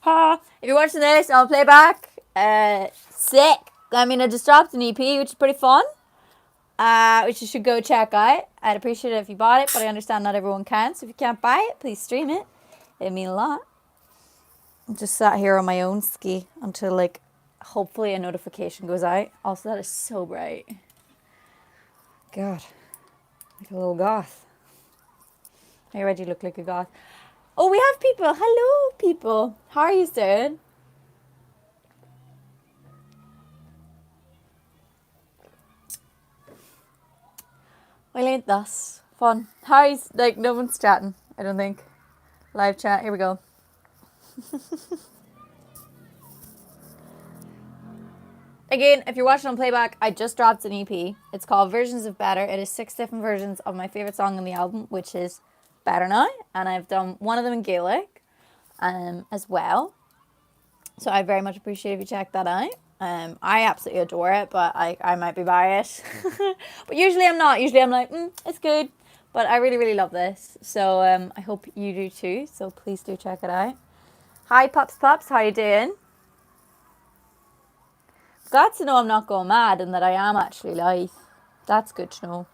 If you're watching this on playback, sick. I mean, I just dropped an EP, which is pretty fun. Which you should go check out. I'd appreciate it if you bought it, but I understand not everyone can. So if you can't buy it, please stream it. It'd mean a lot. I'm just sat here on my own ski until like hopefully a notification goes out. Also, that is so bright. God, like a little goth. I already look like a goth. Oh, we have people. Hello, people. How are you doing? Well, ain't this fun? How's, like, no one's chatting, I don't think. Live chat, here we go. Again, if you're watching on playback, I just dropped an EP. It's called Versions of Better. It is 6 different versions of my favourite song on the album, which is Better Now. And I've done one of them in Gaelic as well. So I very much appreciate if you check that out. I absolutely adore it, but I might be biased. But usually I'm not. Usually I'm like, it's good. But I really, really love this. So I hope you do too. So please do check it out. Hi, Pops Pops. How you doing? Glad to know I'm not going mad and that I am actually live. That's good to know.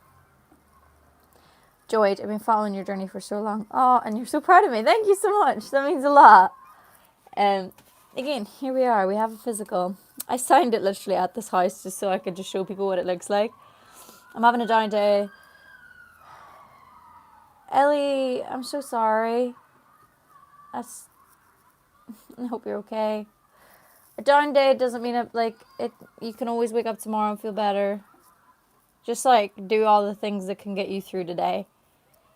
Joy, I've been following your journey for so long. Oh, and you're so proud of me. Thank you so much. That means a lot. Again, here we are. We have a physical. I signed it literally at this house just so I could just show people what it looks like. I'm having a down day. Ellie, I'm so sorry. I hope you're okay. A down day doesn't mean you can always wake up tomorrow and feel better. Just like do all the things that can get you through today.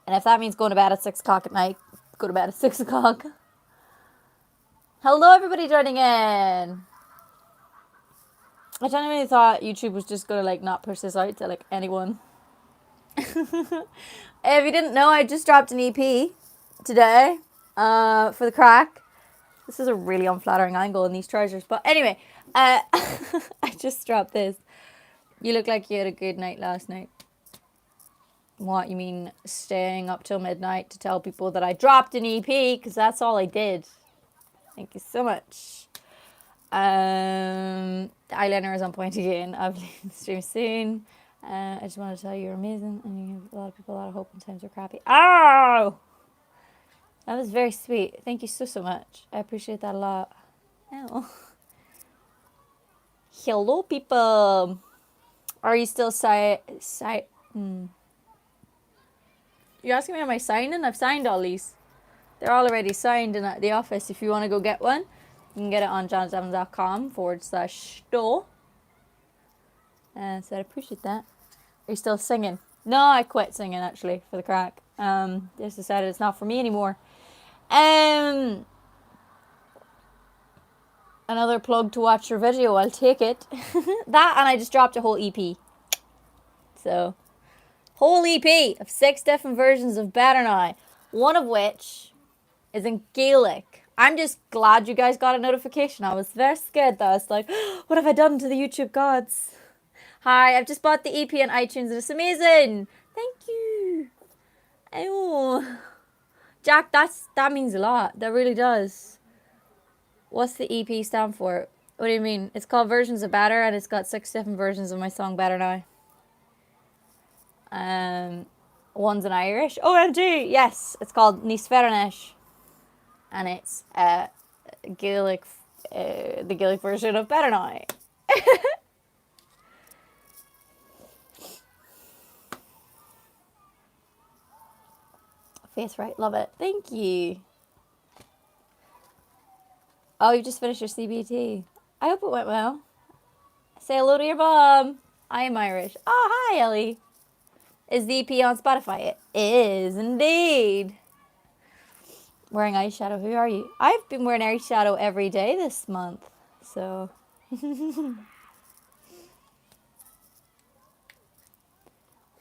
And if that means going to bed at 6 o'clock at night, go to bed at 6 o'clock. Hello everybody joining in. I genuinely thought YouTube was just going to like not push this out to like anyone. If you didn't know, I just dropped an EP today for the crack. This is a really unflattering angle in these trousers. But anyway, I just dropped this. You look like you had a good night last night. What, you mean staying up till midnight to tell people that I dropped an EP? Because that's all I did. Thank you so much. The eyeliner is on point again. I'll be leaving the stream soon. I just want to tell you you're amazing and you give a lot of people a lot of hope when times are crappy. Ow! That was very sweet. Thank you so, so much. I appreciate that a lot. Ow. Hello, people. Are you still You're asking me am I signing? I've signed all these. They're all already signed in the office. If you want to go get one, you can get it on johnsevans.com/store. So I'd appreciate that. Are you still singing? No, I quit singing actually for the crack. Just decided it's not for me anymore. Another plug to watch your video, I'll take it. That and I just dropped a whole EP. So, whole EP of 6 different versions of Better Now. One of which is in Gaelic. I'm just glad you guys got a notification. I was very scared that I was like, what have I done to the YouTube gods? Hi, I've just bought the EP on iTunes and it's amazing. Thank you. Oh, Jack, that means a lot. That really does. What's the EP stand for? What do you mean? It's called Versions of Better and it's got 6 different versions of my song Better Now. One's in Irish. OMG! Yes, it's called Nis Ferranesh. And it's Gaelic, the Gaelic version of Better Now. Face right, love it. Thank you. Oh, you just finished your CBT. I hope it went well. Say hello to your mom. I am Irish. Oh, hi, Ellie. Is the EP on Spotify? It is indeed. Wearing eyeshadow. Who are you? I've been wearing eyeshadow every day this month. So.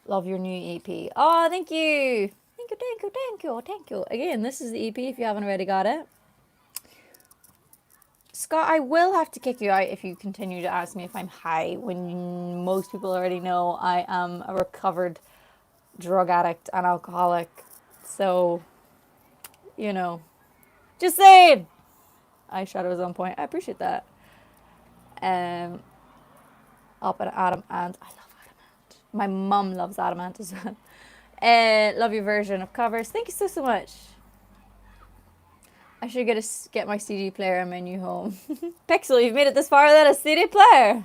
Love your new EP. Oh, thank you. Thank you, thank you, thank you, thank you. Again, this is the EP if you haven't already got it. Scott, I will have to kick you out if you continue to ask me if I'm high when most people already know I am a recovered drug addict and alcoholic. So, you know, just saying. eyeshadow is on point. I appreciate that. Up and Adamant. I love Adamant. My mum loves Adamant as well. Love your version of covers. Thank you so much. I should get my CD player in my new home. Pixel, you've made it this far without a CD player.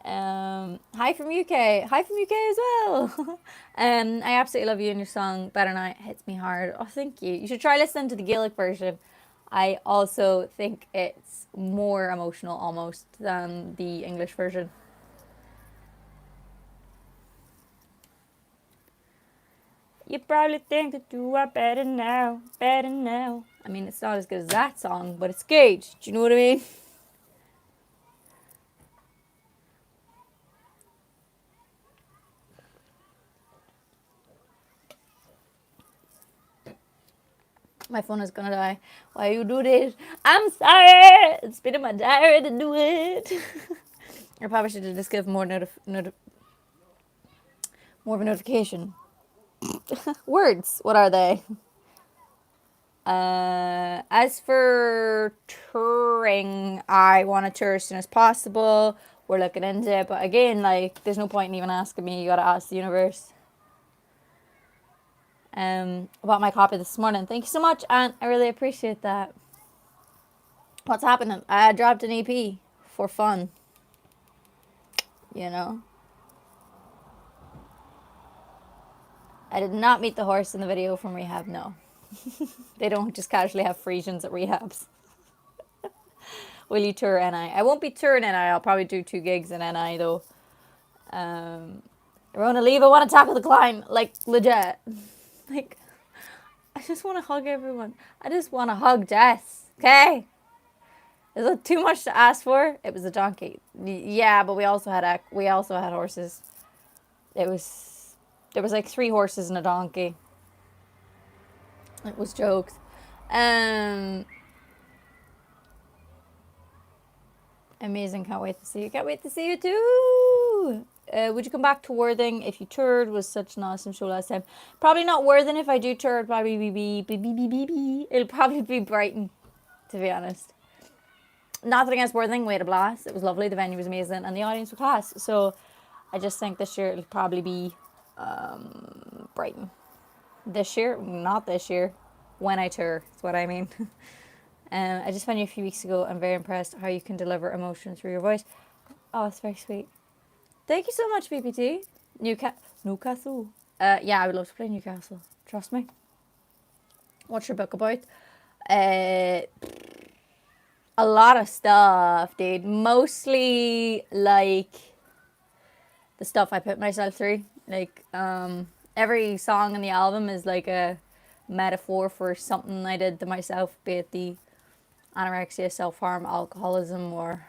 Hi from UK. Hi from UK as well. I absolutely love you and your song Better Night hits me hard. Oh, thank you. You should try listening to the Gaelic version. I also think it's more emotional almost than the English version. You probably think that you are better now, better now. I mean, it's not as good as that song, but it's good. Do you know what I mean? My phone is gonna die. Why you do this? I'm sorry. It's been in my diary to do it. I probably should have just give more of a notification. Words. What are they? As for touring, I want to tour as soon as possible. We're looking into it, but again, like, there's no point in even asking me. You gotta ask the universe. About my copy this morning. Thank you so much, and I really appreciate that. What's happening? I dropped an EP for fun. You know? I did not meet the horse in the video from rehab, no. They don't just casually have Frisians at rehabs. Will you tour NI? I won't be touring NI. I'll probably do 2 gigs in NI though. I want to leave. I want to tackle the climb. Like, legit. Like, I just want to hug everyone. I just want to hug Jess. Okay? Is it too much to ask for? It was a donkey. Yeah, but we also had horses. There was like 3 horses and a donkey. It was jokes. Amazing. Can't wait to see you. Can't wait to see you too. Would you come back to Worthing if you toured? Was such an awesome show last time. Probably not Worthing if I do tour. It'll probably it'll probably be Brighton, to be honest. Nothing against Worthing. We had a blast. It was lovely. The venue was amazing and the audience was class. So I just think this year it'll probably be Brighton. This year? Not this year. When I tour. That's what I mean. I just found you a few weeks ago. I'm very impressed how you can deliver emotion through your voice. Oh, it's very sweet. Thank you so much, BPT. Newcastle. Yeah, I would love to play Newcastle. Trust me. What's your book about? A lot of stuff, dude. Mostly, like, the stuff I put myself through. Like, every song in the album is like a metaphor for something I did to myself, be it the anorexia, self-harm, alcoholism, or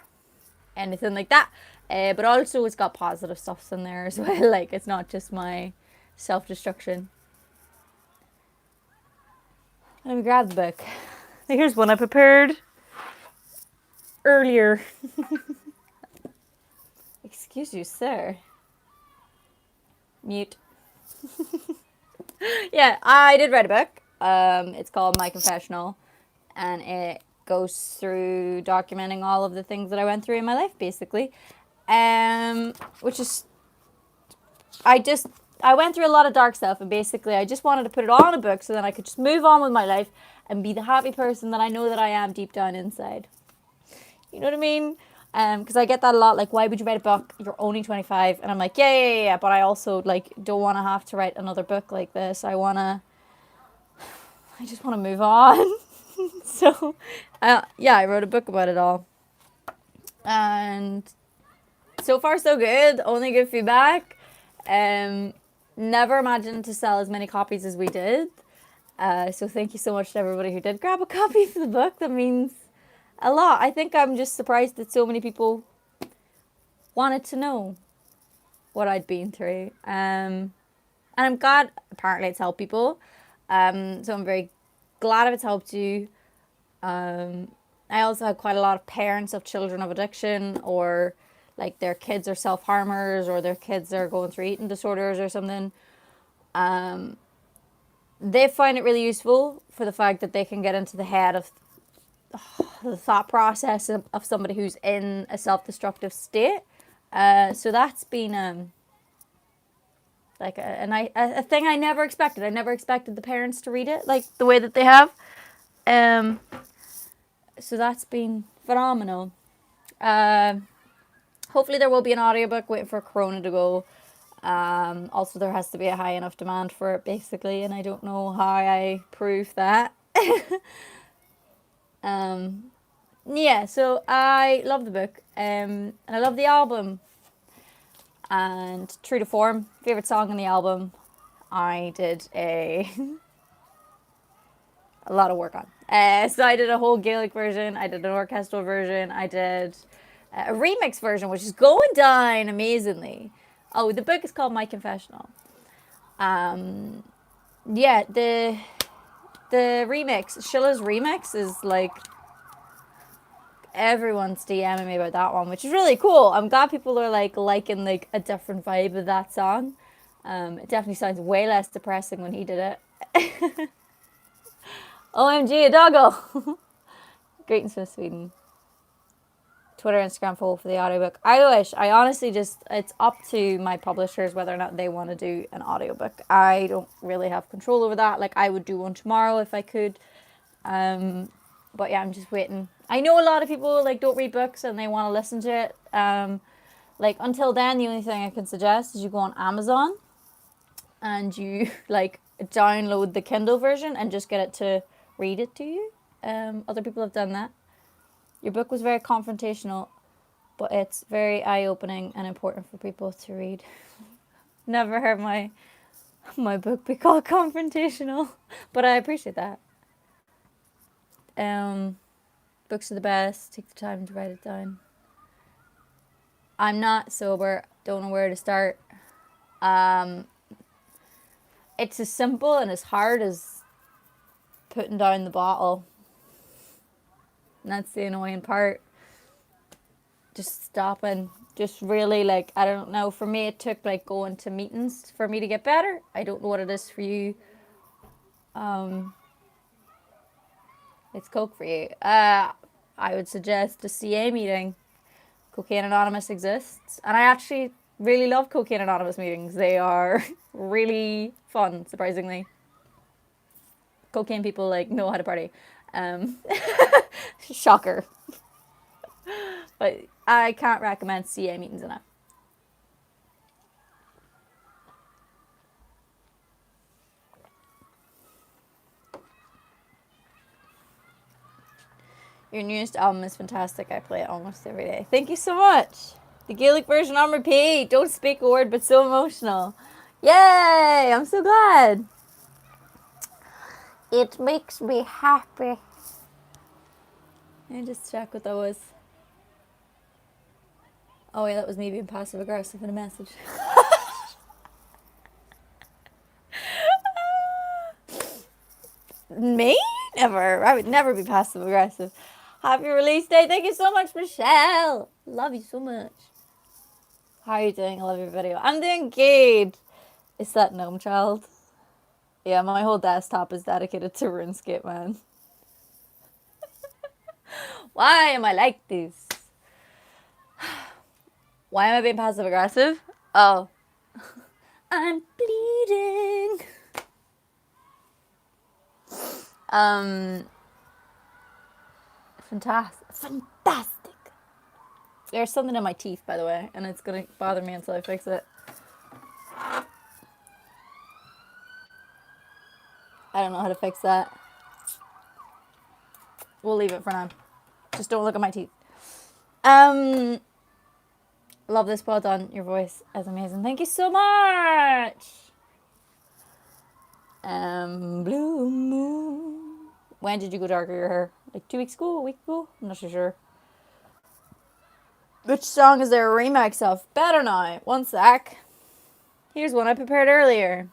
anything like that. But also it's got positive stuff in there as well. Like, it's not just my self-destruction. Let me grab the book. Here's one I prepared earlier. Excuse you, sir. Mute. Yeah, I did write a book. It's called My Confessional, and it goes through documenting all of the things that I went through in my life, basically. Which is, I went through a lot of dark stuff, and basically I just wanted to put it all in a book so that I could just move on with my life and be the happy person that I know that I am deep down inside. You know what I mean? Because I get that a lot, like, why would you write a book? You're only 25. And I'm like, yeah, but I also, like, don't want to have to write another book like this. I just want to move on. So, yeah, I wrote a book about it all. And so far, so good. Only good feedback. Never imagined to sell as many copies as we did. So thank you so much to everybody who did grab a copy of the book. That means a lot. I think I'm just surprised that so many people wanted to know what I'd been through. And I'm glad, apparently it's helped people. So I'm very glad if it's helped you. I also had quite a lot of parents of children of addiction, or like their kids are self-harmers, or their kids are going through eating disorders or something. they find it really useful for the fact that they can get into the head of the thought process of somebody who's in a self-destructive state. So that's been like a thing I never expected. I never expected the parents to read it like the way that they have. So that's been phenomenal. Hopefully there will be an audiobook, waiting for Corona to go. Also, there has to be a high enough demand for it, basically, and I don't know how I prove that. Yeah, so I love the book, and I love the album. And true to form, favorite song on the album, I did a lot of work on. So I did a whole Gaelic version, I did an orchestral version, I did a remix version, which is going down amazingly. Oh, the book is called My Confessional. Yeah, the remix, Shilla's remix, is like everyone's DMing me about that one, which is really cool. I'm glad people are like liking like a different vibe of that song. It definitely sounds way less depressing when he did it. OMG, a doggo! Greetings from Sweden. Twitter, Instagram follow for the audiobook. I honestly just, it's up to my publishers whether or not they want to do an audiobook. I don't really have control over that. Like, I would do one tomorrow if I could. But yeah, I'm just waiting. I know a lot of people like don't read books and they want to listen to it. Like, until then, the only thing I can suggest is you go on Amazon and you like download the Kindle version and just get it to read it to you. Other people have done that. Your book was very confrontational, but it's very eye-opening and important for people to read. Never heard my book be called confrontational, but I appreciate that. Books are the best. Take the time to write it down. I'm not sober. Don't know where to start. It's as simple and as hard as putting down the bottle. And that's the annoying part. Just stopping. Just really, like, I don't know. For me, it took, like, going to meetings for me to get better. I don't know what it is for you. It's Coke for you. I would suggest a CA meeting. Cocaine Anonymous exists. And I actually really love Cocaine Anonymous meetings. They are really fun, surprisingly. Cocaine people, like, know how to party. Shocker. But I can't recommend CA meetings enough. Your newest album is fantastic. I play it almost every day. Thank you so much. The Gaelic version on repeat. Don't speak a word, but so emotional. Yay! I'm so glad. It makes me happy. Let me just check what that was. Oh yeah, that was me being passive aggressive in a message. Me? Never. I would never be passive aggressive. Happy release day. Thank you so much, Michelle. Love you so much. How are you doing? I love your video. I'm doing good. Is that Gnome Child? Yeah, my whole desktop is dedicated to RuneScape, man. Why am I like this? Why am I being passive aggressive? Oh. I'm bleeding. Fantastic. There's something in my teeth, by the way, and it's gonna bother me until I fix it. I don't know how to fix that. We'll leave it for now. Just don't look at my teeth. Love this. Well done. Your voice is amazing. Thank you so much. Blue moon. When did you go darker your hair? Like 2 weeks ago? A week ago? I'm not so sure. Which song is there a remix of? Better Now. One sec. Here's one I prepared earlier.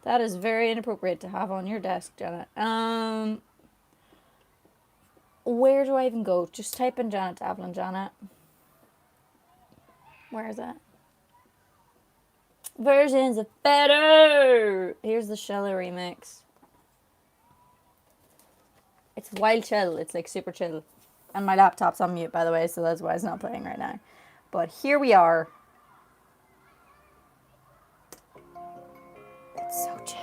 That is very inappropriate to have on your desk, Janet. Where do I even go? Just type in Janet Devlin, Janet. Where is it? versions of better. Here's the Schiller remix. It's wild chill. It's like super chill. And my laptop's on mute, by the way, so that's why it's not playing right now. But here we are. It's so chill.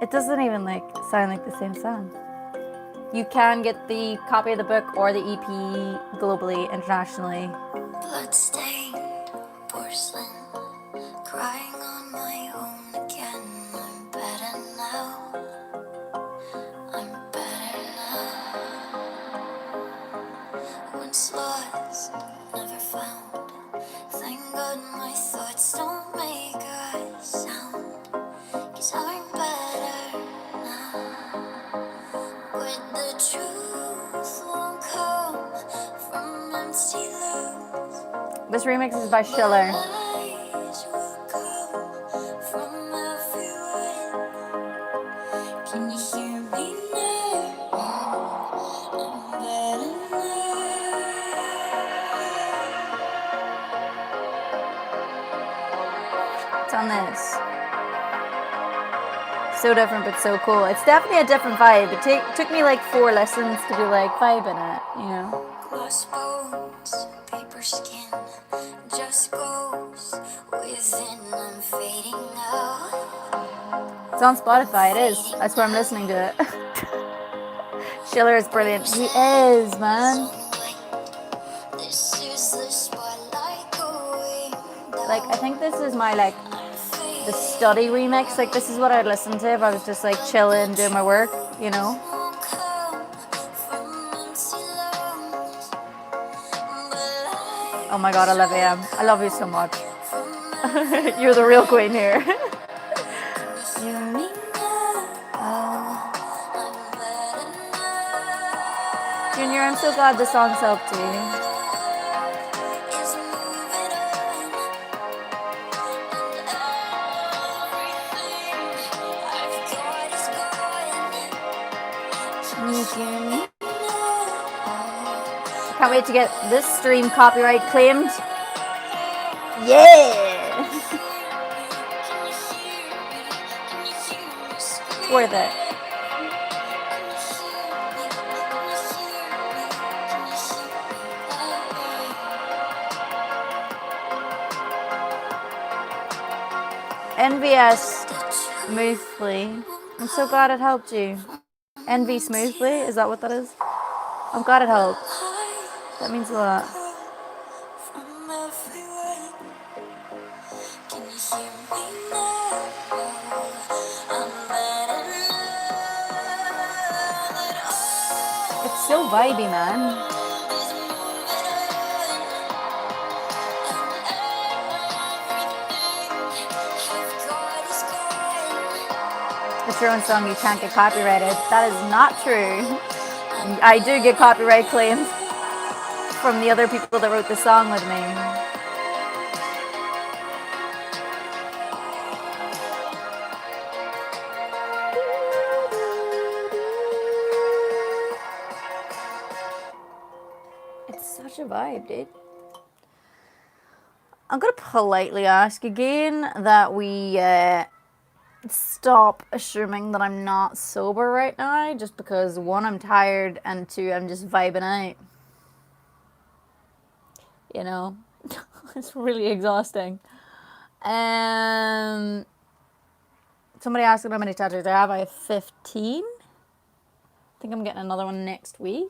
It doesn't even like sound like the same song. You can get the copy of the book or the EP globally, internationally. Bloodstained porcelain, crying on my own again. I'm better now. I'm better now. Once lost, never found. Thank God my thoughts don't make a sound. 'Cause I'm better now. But the truth won't come from empty lungs. This remix is by Schiller. Lies will come from everyone. Can you hear me now? I'm better now. It's on this. So different, but so cool. It's definitely a different vibe. It took me like 4 lessons to be like vibing it, you know? Glass bones, paper skin, just goes within. I'm fading out. It's on Spotify, it is. That's where I'm listening to it. Schiller is brilliant. He is, man. This is the spotlight going down. Like, I think this is my, like, the study remix. Like, this is what I'd listen to if I was just, like, chilling, doing my work, you know? Won't come from empty lungs. But Oh my god, Olivia. I love you so much. from You're the real queen here. hear me now. I'm better now. Junior, I'm so glad the song's helped you. Is moving on, and everything I've got is gone. Can you hear me? Now, Can't wait to get this stream copyright claimed. Yeah! It's worth it. NVS Smoothly. I'm so glad it helped you. NV Smoothly? Is that what that is? I'm glad it helped. That means a lot. from everywhere. Can you hear me now? I'm better now. It's so vibey, man. It's your own song, you can't get copyrighted. That is not true. I do get copyright claims from the other people that wrote the song with me. It's such a vibe, dude. I'm gonna politely ask again that we stop assuming that I'm not sober right now, just because 1, I'm tired, and 2, I'm just vibing out. You know, it's really exhausting. Somebody asked how many tattoos I have. I have 15. I think I'm getting another one next week.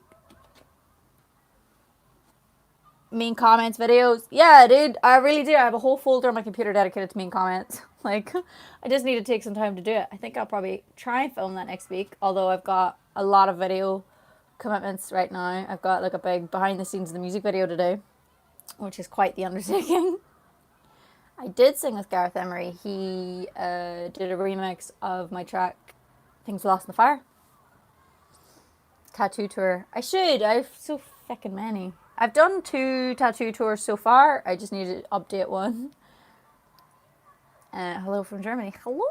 Mean comments videos. Yeah, dude, I really do. I have a whole folder on my computer dedicated to mean comments. Like, I just need to take some time to do it. I think I'll probably try and film that next week, although I've got a lot of video commitments right now. I've got like a big behind the scenes of the music video today, which is quite the undertaking. I did sing with Gareth Emery. He did a remix of my track Things Lost in the Fire. Tattoo tour. I have so fucking many. I've done 2 tattoo tours so far. I just need to update one. Hello from Germany. Hello.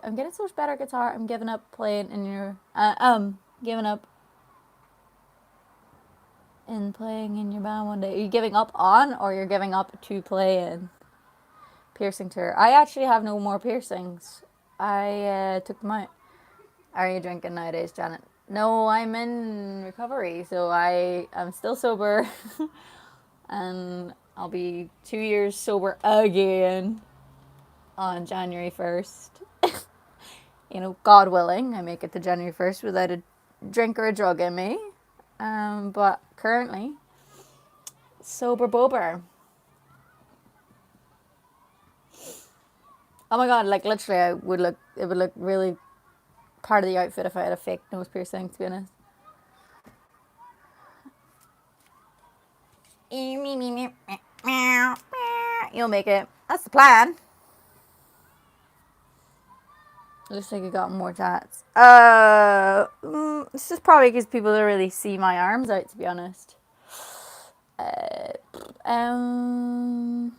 I'm getting so much better guitar. I'm giving up playing in your... giving up in playing in your band one day? Are you giving up on, or you're giving up to play in? Piercing tour. I actually have no more piercings. I took them out. Are you drinking nowadays, Janet? No, I'm in recovery, so I am still sober, and I'll be 2 years sober again on January 1st. You know, God willing, I make it to January 1st without a drink or a drug in me. But currently, sober bober. Oh my god, like literally it would look really part of the outfit if I had a fake nose piercing, to be honest. You'll make it. That's the plan. Looks like you got more tats. It's just probably because people don't really see my arms out, to be honest. I'm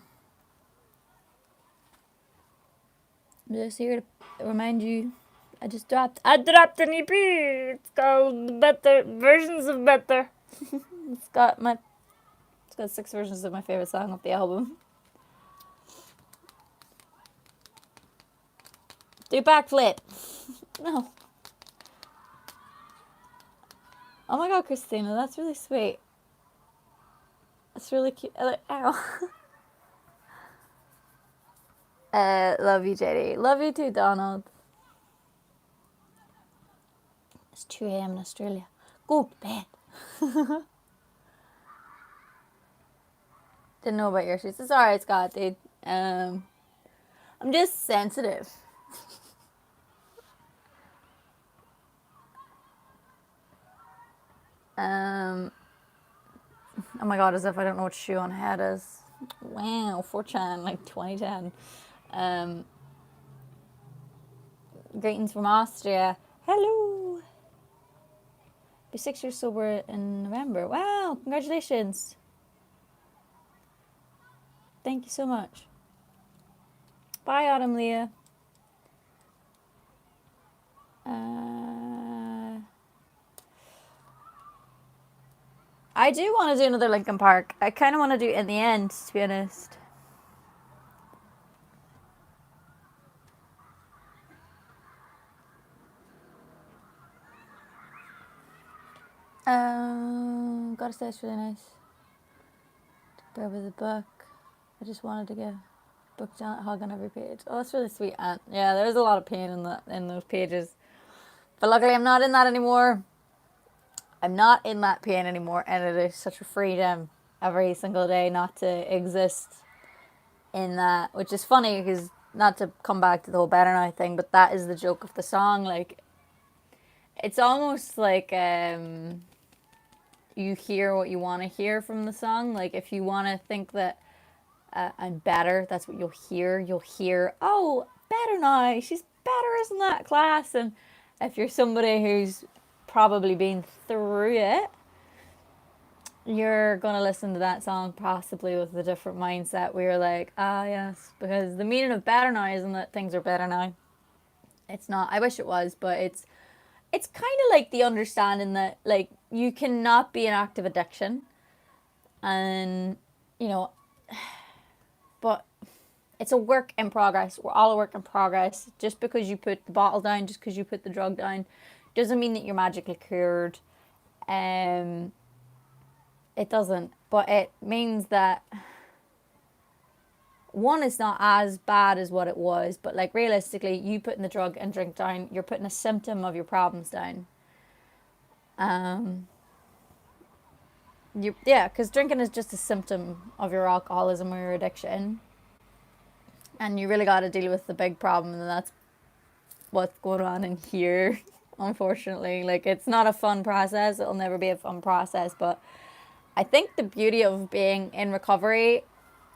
just here to remind you. I dropped an EP. It's called Better Versions of Better. It's got 6 versions of my favorite song of the album. Do backflip. No. Oh my god, Christina, that's really sweet. That's really cute. Ow. Love you, JD. Love you too, Donald. It's 2 a.m. in Australia. Go to bed. Didn't know about your shoes. It's alright, Scott, dude. I'm just sensitive. Oh my god, as if I don't know what shoe on head is. Wow, 4chan, like 2010. Greetings from Austria. Hello. Be 6 years sober in November. Wow, congratulations. Thank you so much. Bye, Autumn Leah. I do want to do another Linkin Park. I kind of want to do it in the end, to be honest. Gotta say it's really nice. Bear with the book. I just wanted to give book Janet hug on every page. Oh, that's really sweet, Aunt. Yeah, there's a lot of pain in those pages. But luckily I'm not in that anymore. I'm not in that pain anymore, and it is such a freedom every single day not to exist in that, which is funny because, not to come back to the whole Better Now thing, but that is the joke of the song. Like, it's almost like you hear what you want to hear from the song. Like, if you want to think that I'm better, that's what you'll hear. You'll hear, oh, Better Now, she's better, isn't that class? And if you're somebody who's probably been through it, you're going to listen to that song possibly with a different mindset, where you're like, yes, because the meaning of better now isn't that things are better now. It's not. I wish it was, but it's kind of like the understanding that, like, you cannot be an active addiction, and, you know, but it's a work in progress. We're all a work in progress. Just because you put the bottle down, just because you put the drug down, doesn't mean that you're magically cured. It doesn't, but it means that, one, is not as bad as what it was, but, like, realistically, you putting the drug and drink down, you're putting a symptom of your problems down. Because drinking is just a symptom of your alcoholism or your addiction, and you really got to deal with the big problem, and that's what's going on in here. Unfortunately, like, it's not a fun process. It'll never be a fun process, but I think the beauty of being in recovery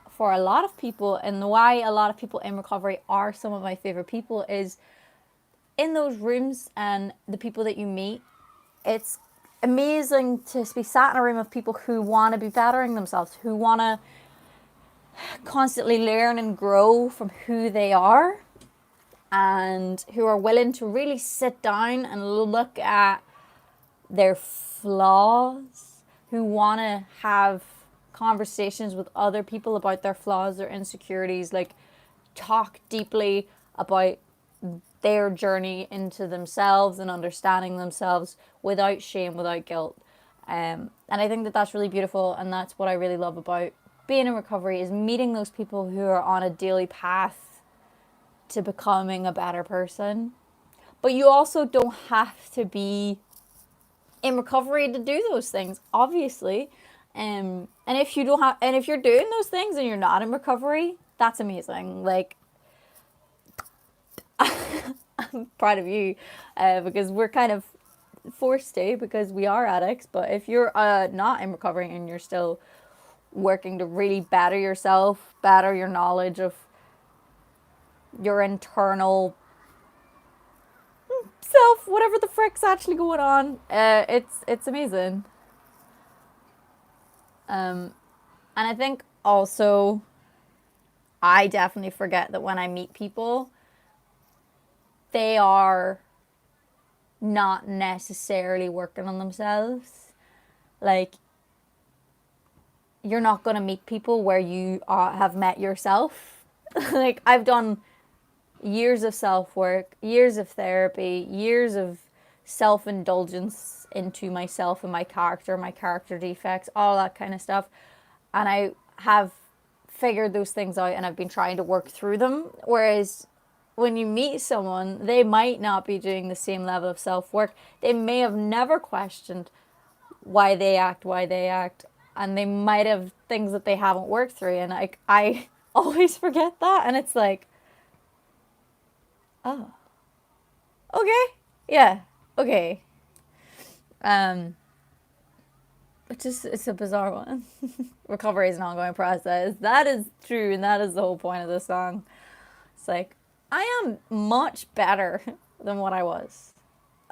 for a lot of people, and why a lot of people in recovery are some of my favorite people, is in those rooms and the people that you meet. It's amazing to be sat in a room of people who want to be bettering themselves, who want to constantly learn and grow from who they are, and who are willing to really sit down and look at their flaws, who want to have conversations with other people about their flaws, their insecurities, like talk deeply about their journey into themselves and understanding themselves without shame, without guilt. And I think that that's really beautiful, and that's what I really love about being in recovery, is meeting those people who are on a daily path to becoming a better person. But you also don't have to be in recovery to do those things, obviously. And if you don't have, and if you're doing those things and you're not in recovery, that's amazing. Like, I'm proud of you, because we're kind of forced to, because we are addicts. But if you're not in recovery and you're still working to really better yourself, better your knowledge of your internal self, whatever the frick's actually going on, it's amazing. And I think also, I definitely forget that when I meet people, they are not necessarily working on themselves. Like, you're not going to meet people where you have met yourself. Like, I've done years of self-work, years of therapy, years of self-indulgence into myself and my character defects, all that kind of stuff. And I have figured those things out, and I've been trying to work through them. Whereas when you meet someone, they might not be doing the same level of self-work. They may have never questioned why they act, and they might have things that they haven't worked through. And I always forget that, and it's like, oh, okay, yeah, okay. It's a bizarre one. Recovery is an ongoing process. That is true, and that is the whole point of this song. It's like, I am much better than what I was.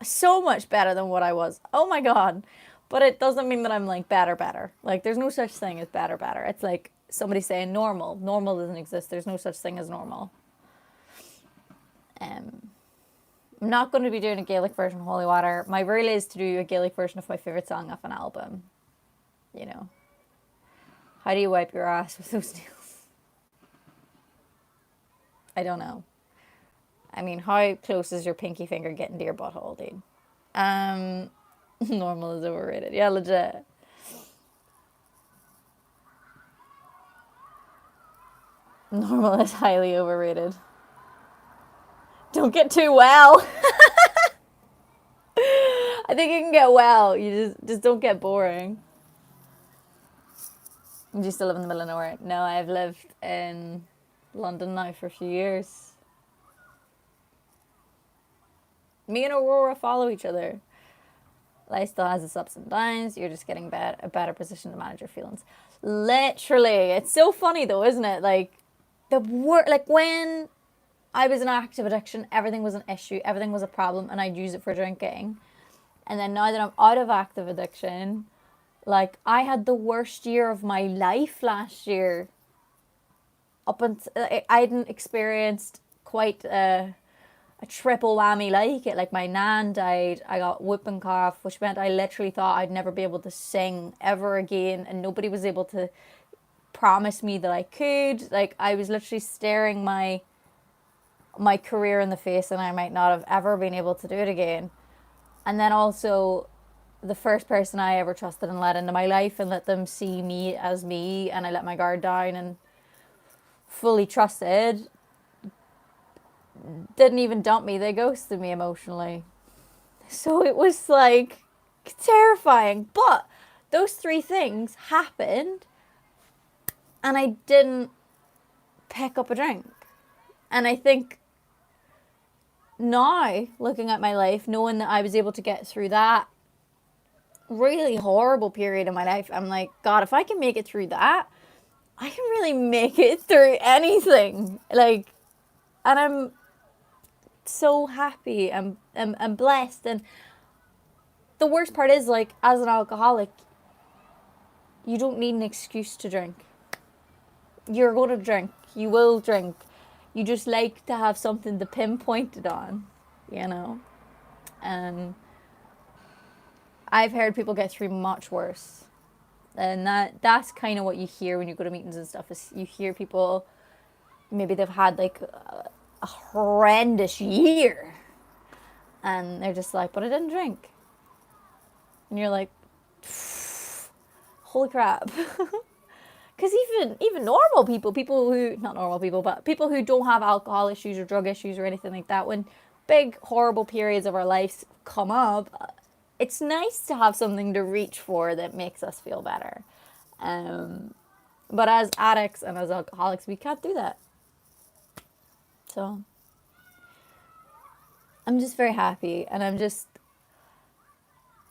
So much better than what I was. Oh my god. But it doesn't mean that I'm like better. Like, there's no such thing as better. It's like somebody saying normal. Normal doesn't exist. There's no such thing as normal. I'm not going to be doing a Gaelic version of Holy Water. My rule is to do a Gaelic version of my favourite song off an album. You know. How do you wipe your ass with those nails? I don't know. I mean, how close is your pinky finger getting to your butthole, dude? Normal is overrated. Yeah, legit. Normal is highly overrated. Don't get too well. I think you can get well. You just don't get boring. Do you still live in the middle of nowhere? No, I've lived in London now for a few years. Me and Aurora follow each other. Life still has its ups and downs. You're just getting a better position to manage your feelings. Literally. It's so funny though, isn't it? Like, when I was in active addiction, everything was an issue, everything was a problem, and I'd use it for drinking. And then now that I'm out of active addiction, like, I had the worst year of my life last year. I hadn't experienced quite a triple whammy like it. Like, my nan died, I got whooping cough, which meant I literally thought I'd never be able to sing ever again, and nobody was able to promise me that I could. Like, I was literally staring my career in the face, and I might not have ever been able to do it again. And then also, the first person I ever trusted and let into my life and let them see me as me, and I let my guard down and fully trusted, didn't even dump me. They ghosted me emotionally. So it was like terrifying. But those three things happened, and I didn't pick up a drink. And I think now, looking at my life, knowing that I was able to get through that really horrible period in my life, I'm like, God, if I can make it through that, I can really make it through anything. Like, and I'm so happy. I'm blessed. And the worst part is, like, as an alcoholic, you don't need an excuse to drink. You're going to drink. You will drink. You just like to have something to pinpoint it on, you know? And I've heard people get through much worse. And that's kind of what you hear when you go to meetings and stuff, is you hear people, maybe they've had like a horrendous year, and they're just like, but I didn't drink. And you're like, holy crap. Because even normal people who, not normal people, but people who don't have alcohol issues or drug issues or anything like that, when big horrible periods of our lives come up, it's nice to have something to reach for that makes us feel better. But as addicts and as alcoholics, we can't do that. So I'm just very happy, and I'm just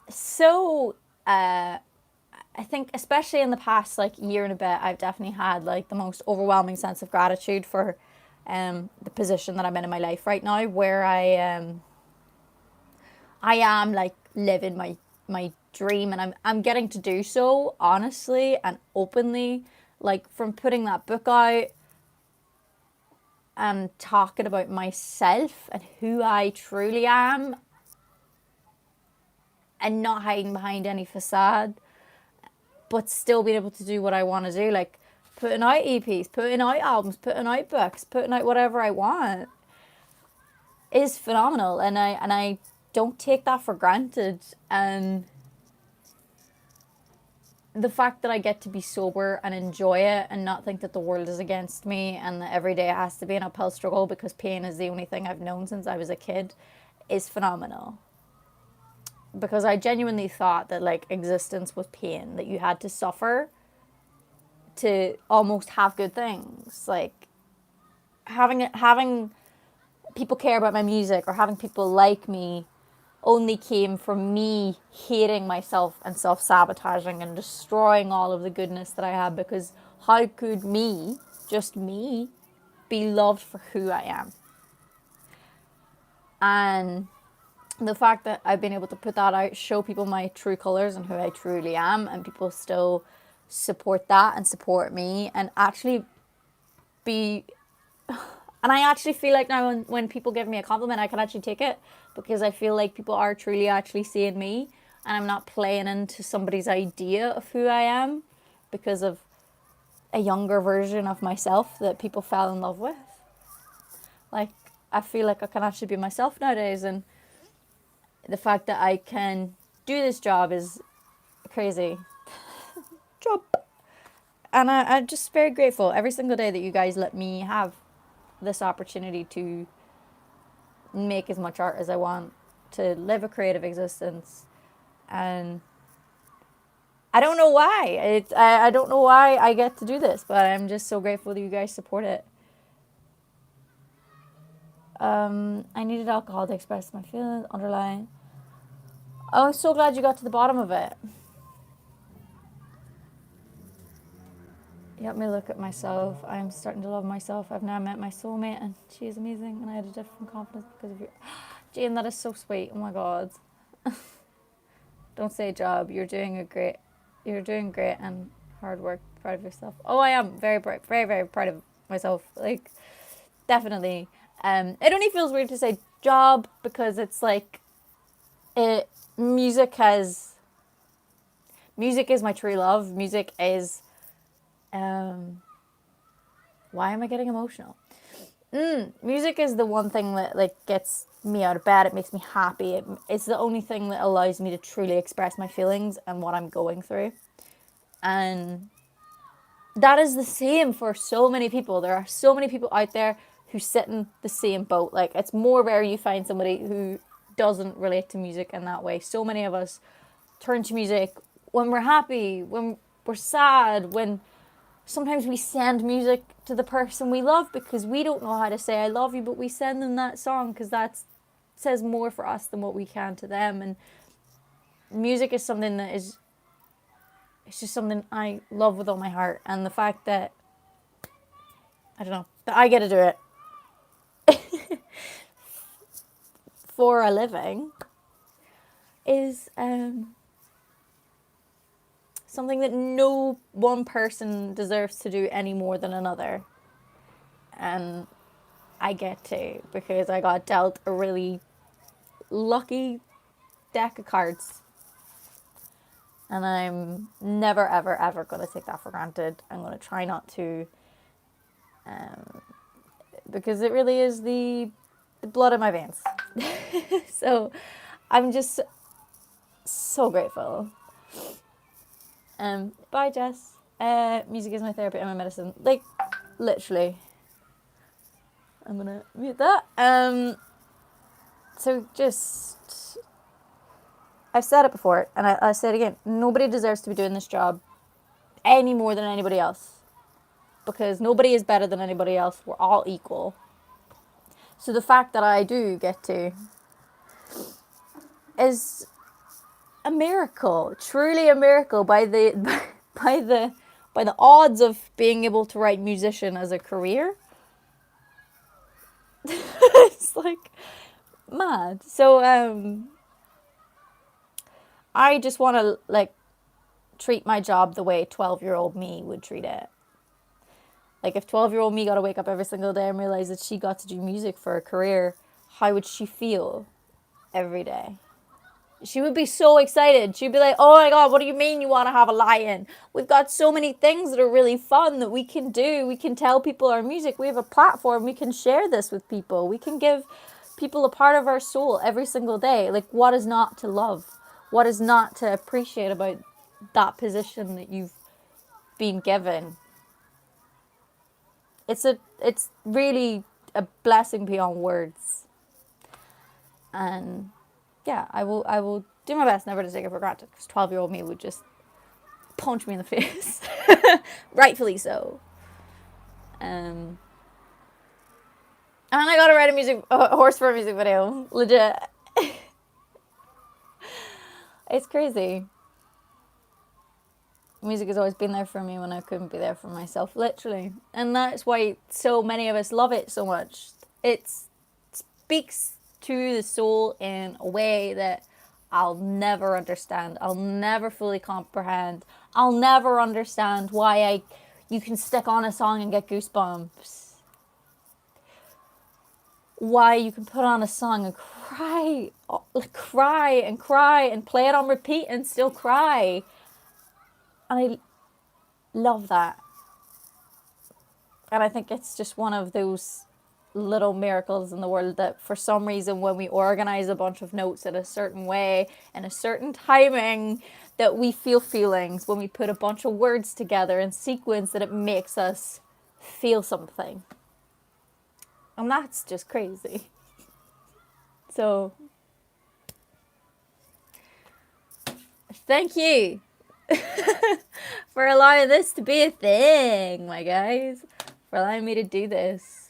so I think especially in the past like year and a bit, I've definitely had like the most overwhelming sense of gratitude for the position that I'm in my life right now, where I am like living my dream, and I'm getting to do so honestly and openly, like from putting that book out and talking about myself and who I truly am, and not hiding behind any facade, but still being able to do what I want to do, like putting out EPs, putting out albums, putting out books, putting out whatever I want, is phenomenal. And I don't take that for granted. And the fact that I get to be sober and enjoy it and not think that the world is against me and that every day has to be an uphill struggle because pain is the only thing I've known since I was a kid is phenomenal. Because I genuinely thought that like existence was pain, that you had to suffer to almost have good things. Like having people care about my music or having people like me only came from me hating myself and self-sabotaging and destroying all of the goodness that I had, because how could me, just me, be loved for who I am? And the fact that I've been able to put that out, show people my true colors and who I truly am, and people still support that and support me, and actually be, and I actually feel like now when people give me a compliment, I can actually take it, because I feel like people are truly actually seeing me, and I'm not playing into somebody's idea of who I am because of a younger version of myself that people fell in love with. Like, I feel like I can actually be myself nowadays, and the fact that I can do this job is crazy. Job. And I'm just very grateful every single day that you guys let me have this opportunity to make as much art as I want, to live a creative existence. And I don't know why. I don't know why I get to do this, but I'm just so grateful that you guys support it. I needed alcohol to express my feelings, underline. Oh, I'm so glad you got to the bottom of it. You helped me look at myself. I'm starting to love myself. I've now met my soulmate, and she is amazing, and I had a different confidence because of you. Jane, that is so sweet. Oh my God. Don't say job. You're doing great, and hard work. Proud of yourself. Oh, I am very proud, very, very proud of myself. Like, definitely. It only feels weird to say job because it's like, music is my true love. Music is, why am I getting emotional? Music is the one thing that like gets me out of bed. It makes me happy. It's the only thing that allows me to truly express my feelings and what I'm going through. And that is the same for so many people. There are so many people out there who sit in the same boat. Like, it's more rare you find somebody who doesn't relate to music in that way. So many of us turn to music when we're happy, when we're sad, when sometimes we send music to the person we love because we don't know how to say I love you, but we send them that song because that says more for us than what we can to them. And music is something that is, it's just something I love with all my heart. And the fact that, I don't know, that I get to do it for a living is something that no one person deserves to do any more than another. And I get to, because I got dealt a really lucky deck of cards. And I'm never, ever, ever going to take that for granted. I'm going to try not to, because it really is the blood in my veins. So I'm just so grateful. Bye, Jess. Music is my therapy and my medicine. Like, literally. I'm going to mute that. So just, I've said it before, and I say it again. Nobody deserves to be doing this job any more than anybody else. Because nobody is better than anybody else. We're all equal. So the fact that I do get to is a miracle, truly a miracle by the by the odds of being able to write musician as a career. It's like mad. So I just want to like treat my job the way 12-year-old me would treat it. Like if 12-year-old me got to wake up every single day and realize that she got to do music for a career, how would she feel every day? She would be so excited. She'd be like, oh my God, what do you mean you want to have a lion? We've got so many things that are really fun that we can do. We can tell people our music. We have a platform. We can share this with people. We can give people a part of our soul every single day. Like, what is not to love? What is not to appreciate about that position that you've been given? It's really a blessing beyond words. And yeah, I will do my best never to take it for granted, because 12-year-old me would just punch me in the face. Rightfully so. And I gotta write a horse for a music video. Legit. It's crazy. Music has always been there for me when I couldn't be there for myself, literally. And that's why so many of us love it so much. It speaks to the soul in a way that I'll never understand. I'll never fully comprehend. I'll never understand why you can stick on a song and get goosebumps. Why you can put on a song and cry and play it on repeat and still cry. And I love that. And I think it's just one of those little miracles in the world that for some reason when we organize a bunch of notes in a certain way and a certain timing, that we feel feelings. When we put a bunch of words together in sequence, that it makes us feel something. And that's just crazy. So thank you for allowing this to be a thing, my guys. For allowing me to do this.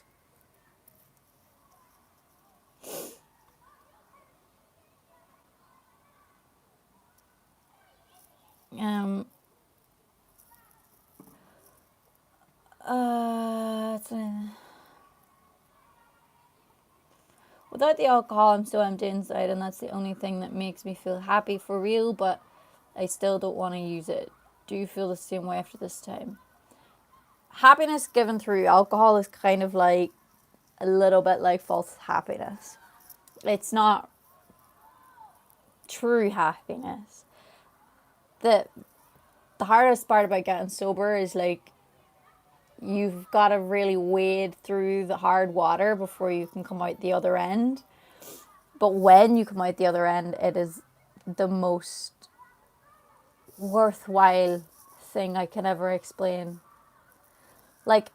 Without the alcohol, I'm so empty inside, and that's the only thing that makes me feel happy for real, but I still don't want to use it. Do you feel the same way after this time? Happiness given through alcohol is kind of like a little bit like false happiness. It's not true happiness. The hardest part about getting sober is like you've got to really wade through the hard water before you can come out the other end. But when you come out the other end, it is the most worthwhile thing I can ever explain. Like,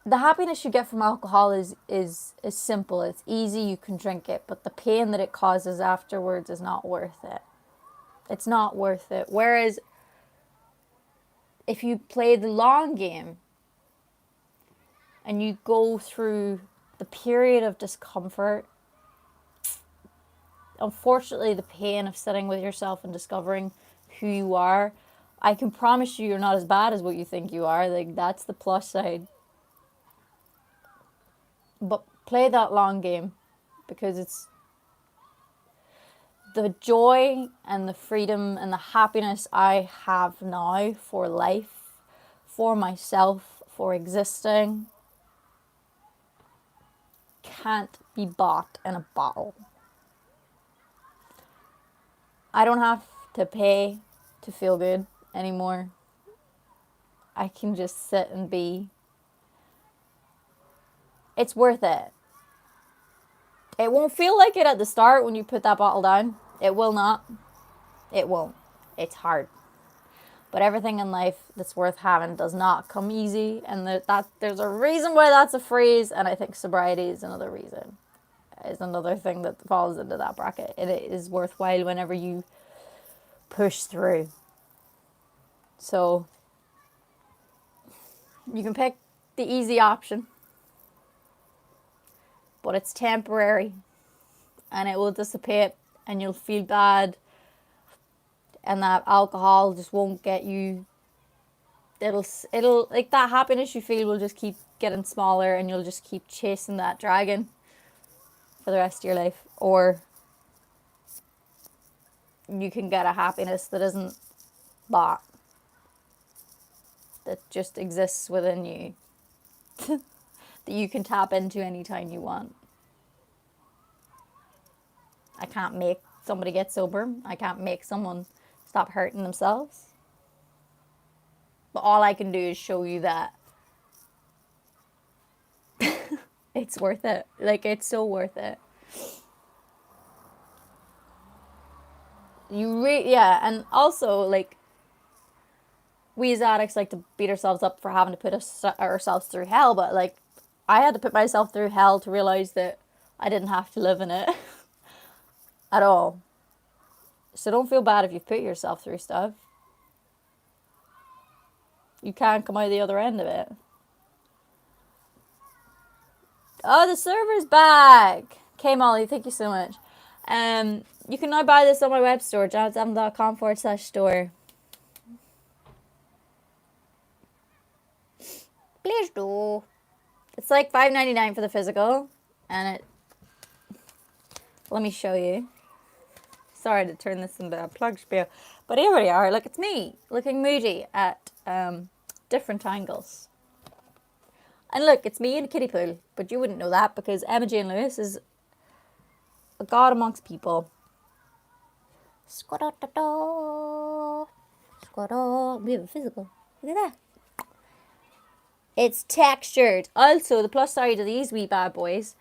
the happiness you get from alcohol is simple. It's easy, you can drink it, but the pain that it causes afterwards is not worth it. It's not worth it. Whereas if you play the long game and you go through the period of discomfort, unfortunately the pain of sitting with yourself and discovering who you are, I can promise you're not as bad as what you think you are. Like, that's the plus side. But play that long game, because it's the joy and the freedom and the happiness I have now for life, for myself, for existing, can't be bought in a bottle. I don't have to pay to feel good anymore. I can just sit and be. It's worth it. It won't feel like it at the start when you put that bottle down. It will not. It won't. It's hard. But everything in life that's worth having does not come easy. And there's a reason why that's a phrase. And I think sobriety is another reason. Is another thing that falls into that bracket. And it is worthwhile whenever you push through. So you can pick the easy option. But it's temporary. And it will dissipate. And you'll feel bad. And that alcohol just won't get you. It'll like that happiness you feel will just keep getting smaller, and you'll just keep chasing that dragon for the rest of your life. Or you can get a happiness that isn't bought, that just exists within you, that you can tap into anytime you want. I can't make somebody get sober. I can't make someone stop hurting themselves. But all I can do is show you that it's worth it. Like, it's so worth it. Yeah, and also, like, we as addicts like to beat ourselves up for having to put ourselves through hell, but, like, I had to put myself through hell to realize that I didn't have to live in it at all. So don't feel bad if you've put yourself through stuff. You can't come out the other end of it. Oh, the server's back. Okay, Molly, thank you so much. You can now buy this on my web store, janetdevlin.com/store. Please do. It's like $5.99 for the physical, and let me show you. Sorry to turn this into a plug spiel, but here we are. Look, it's me looking moody at different angles. And look, it's me in a kiddie pool, but you wouldn't know that because Emma Jane Lewis is a god amongst people. Squad-da-da-da. Squad-da. We have a physical. Look at that. It's textured. Also, the plus side of these wee bad boys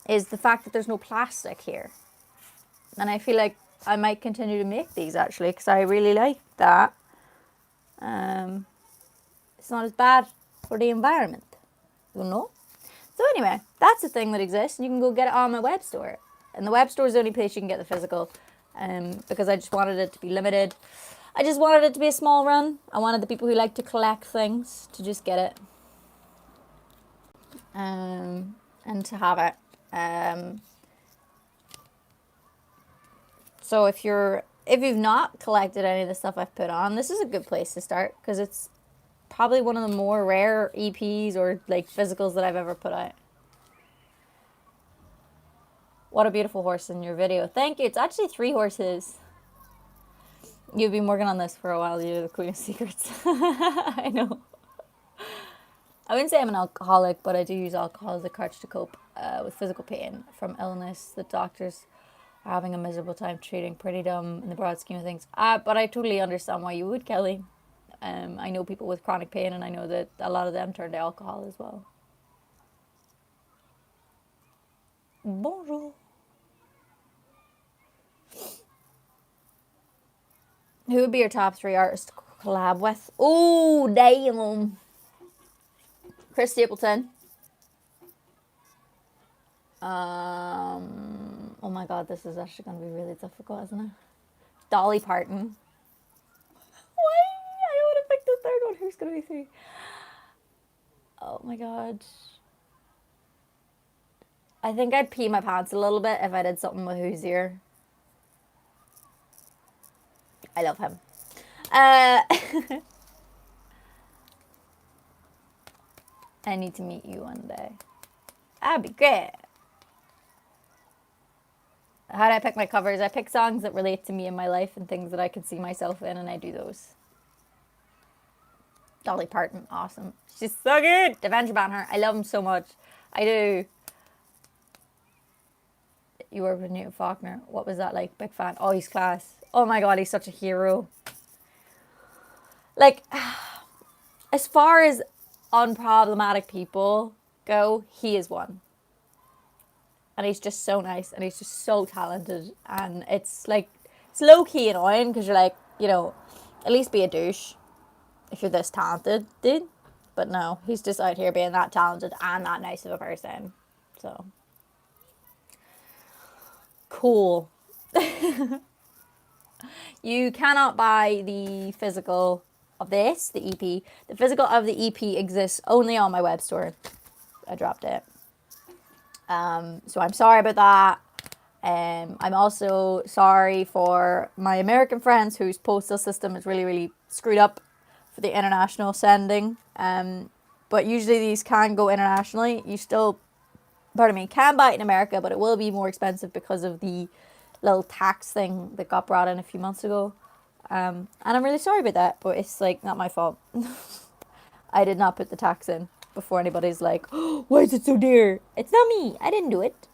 is the fact that there's no plastic here. And I feel like I might continue to make these actually because I really like that. It's not as bad for the environment, you know? So anyway, that's a thing that exists, and you can go get it on my web store. And the web store is the only place you can get the physical, because I just wanted it to be limited. I just wanted it to be a small run. I wanted the people who like to collect things to just get it, and to have it. So if you've not collected any of the stuff I've put on, this is a good place to start because it's probably one of the more rare EPs or like physicals that I've ever put out. What a beautiful horse in your video. Thank you. It's actually 3 horses. You've been working on this for a while. You're the queen of secrets. I know. I wouldn't say I'm an alcoholic, but I do use alcohol as a crutch to cope with physical pain from illness that doctors are having a miserable time treating. Pretty dumb in the broad scheme of things. But I totally understand why you would, Kelly. I know people with chronic pain, and I know that a lot of them turn to alcohol as well. Bonjour. Who would be your top 3 artists to collab with? Oh, damn. Chris Stapleton. Oh my god, this is actually going to be really difficult, isn't it? Dolly Parton. Why? I don't want to pick the third one. Who's going to be 3? Oh my god. I think I'd pee my pants a little bit if I did something with Hoosier. I love him. I need to meet you one day. That'd be great. How do I pick my covers? I pick songs that relate to me in my life and things that I can see myself in, and I do those. Dolly Parton, awesome. She's so good. Devendra Banner, I love him so much. I do. You worked with Newton Faulkner. What was that like? Big fan. Oh, he's class. Oh my god, he's such a hero. Like, as far as unproblematic people go, he is one. And he's just so nice, and he's just so talented. And it's like, it's low key annoying because you're like, you know, at least be a douche if you're this talented, dude. But no, he's just out here being that talented and that nice of a person. So, cool. You cannot buy the physical of this, the EP. The physical of the EP exists only on my web store. I dropped it. So I'm sorry about that. I'm also sorry for my American friends whose postal system is really, really screwed up for the international sending. But usually these can go internationally. You still, pardon me, can buy it in America, but it will be more expensive because of the little tax thing that got brought in a few months ago. And I'm really sorry about that, but it's like not my fault. I did not put the tax in before anybody's like, oh, why is it so dear? It's not me. I didn't do it.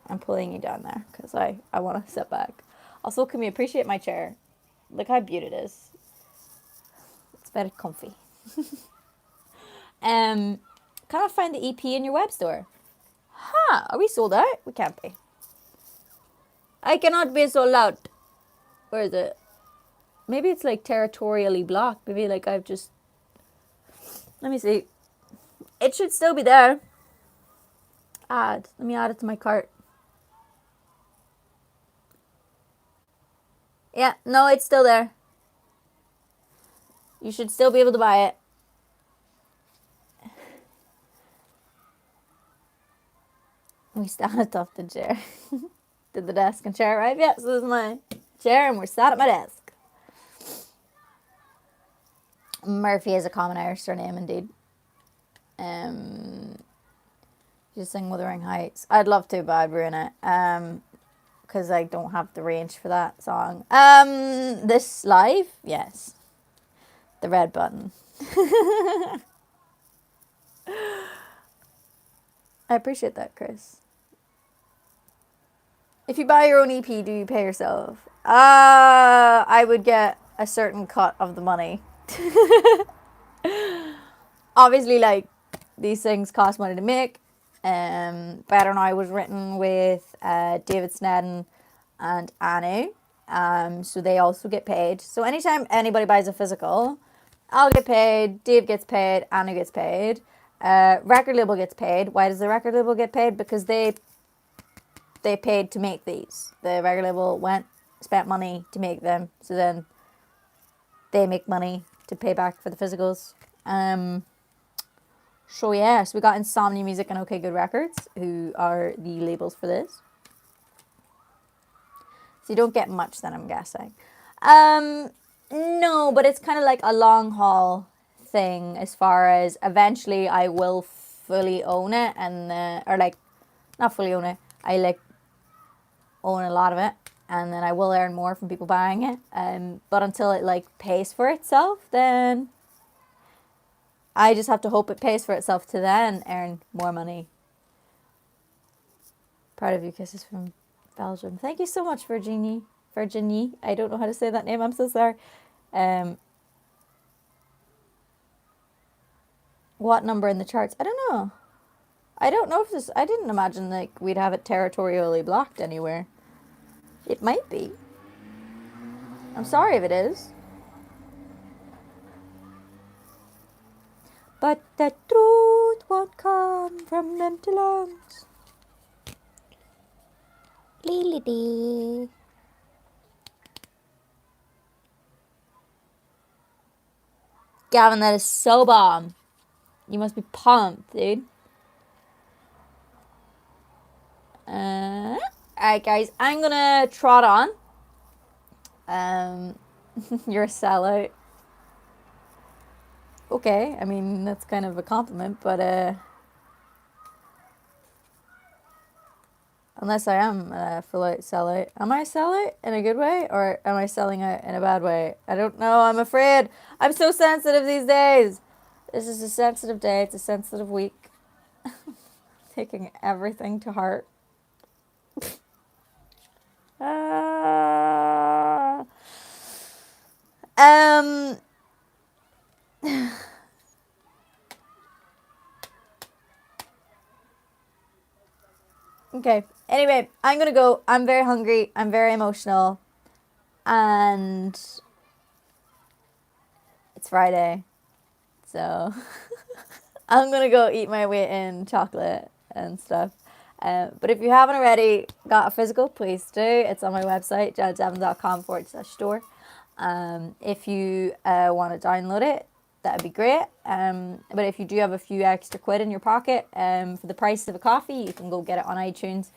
I'm pulling you down there because I want to sit back. Also, can we appreciate my chair? Look how beautiful it is. It's very comfy. Can I find the EP in your web store? Huh, are we sold out? We can't be. I cannot be sold out. Where is it? Maybe it's like territorially blocked. Maybe like I've just... Let me see. It should still be there. Add. Let me add it to my cart. Yeah, no, it's still there. You should still be able to buy it. We stand atop the chair. Did the desk and chair right? Yeah, so this is my chair and we're sat at my desk. Murphy is a common Irish surname indeed. You sing Wuthering Heights. I'd love to, but I'd ruin it. Because I don't have the range for that song. This live? Yes. The red button. I appreciate that, Chris. If you buy your own EP, do you pay yourself? I would get a certain cut of the money. Obviously, like, these things cost money to make. Better Now was written with David Snedden and Anu. So they also get paid. So anytime anybody buys a physical, I'll get paid, Dave gets paid, Anu gets paid. Record label gets paid. Why does the record label get paid? Because they paid to make these. The record label spent money to make them. So then they make money to pay back for the physicals. So yes, we got Insomnia Music and OK Good Records, who are the labels for this. So you don't get much then, I'm guessing. No, but it's kind of like a long haul thing as far as eventually I will fully own it or like not fully own it. I like own a lot of it and then I will earn more from people buying it. But until it like pays for itself, then I just have to hope it pays for itself to then earn more money. Proud of you, kisses from Belgium. Thank you so much, Virginie. I don't know how to say that name. I'm so sorry. What number in the charts? I don't know. I don't know if this... I didn't imagine like we'd have it territorially blocked anywhere. It might be. I'm sorry if it is. But the truth won't come from empty lungs. Lee-lee-dee. Gavin, that is so bomb. You must be pumped, dude. Alright, guys. I'm gonna trot on. You're a sellout. Okay, I mean, that's kind of a compliment, but, unless I am a full-out sellout. Am I a sellout in a good way, or am I selling out in a bad way? I don't know, I'm afraid. I'm so sensitive these days. This is a sensitive day, it's a sensitive week. Taking everything to heart. Okay. Anyway, I'm gonna go. I'm very hungry. I'm very emotional. And it's Friday. So I'm gonna go eat my weight in chocolate and stuff. But if you haven't already got a physical, please do. It's on my website, janetdevlin.com/store. If you want to download it, that'd be great. But if you do have a few extra quid in your pocket for the price of a coffee, you can go get it on iTunes.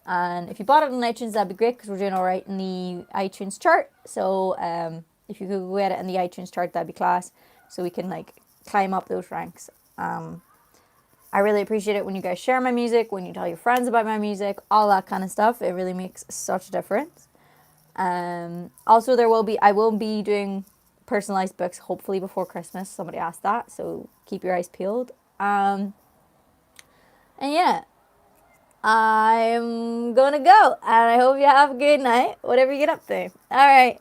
And if you bought it on iTunes, that'd be great because we're doing all right in the iTunes chart. So if you could go get it in the iTunes chart, that'd be class. So we can like climb up those ranks. I really appreciate it when you guys share my music, when you tell your friends about my music, all that kind of stuff. It really makes such a difference. Also, I will be doing personalized books hopefully before Christmas. Somebody asked that, so keep your eyes peeled. And yeah, I'm gonna go, and I hope you have a good night, whatever you get up to. All right.